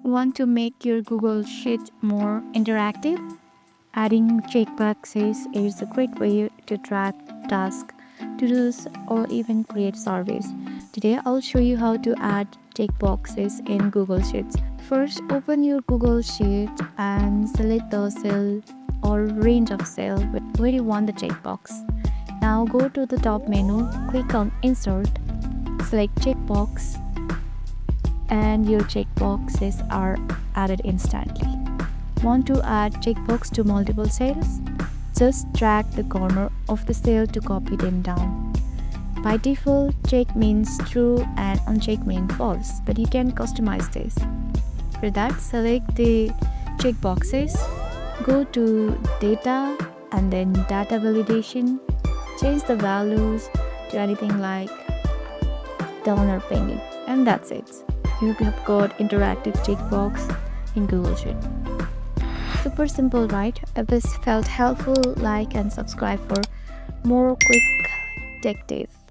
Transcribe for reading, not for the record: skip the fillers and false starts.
Want to make your Google Sheet more interactive? Adding checkboxes is a great way to track tasks, to-dos, or even create surveys. Today, I'll show you how to add checkboxes in Google Sheets. First, open your Google Sheet and select the cell or range of cell where you want the checkbox. Now go to the top menu, click on Insert, select Checkbox, and your checkboxes are added instantly. Want to add checkbox to multiple cells? Just drag the corner of the cell to copy them down. By default, check means true and uncheck means false, but you can customize this. For that, select the checkboxes, go to Data and then Data Validation. Change the values to anything like down or penny, and that's it. You have got interactive checkbox in Google Sheet. Super simple, right? If this felt helpful, like and subscribe for more quick tech tips.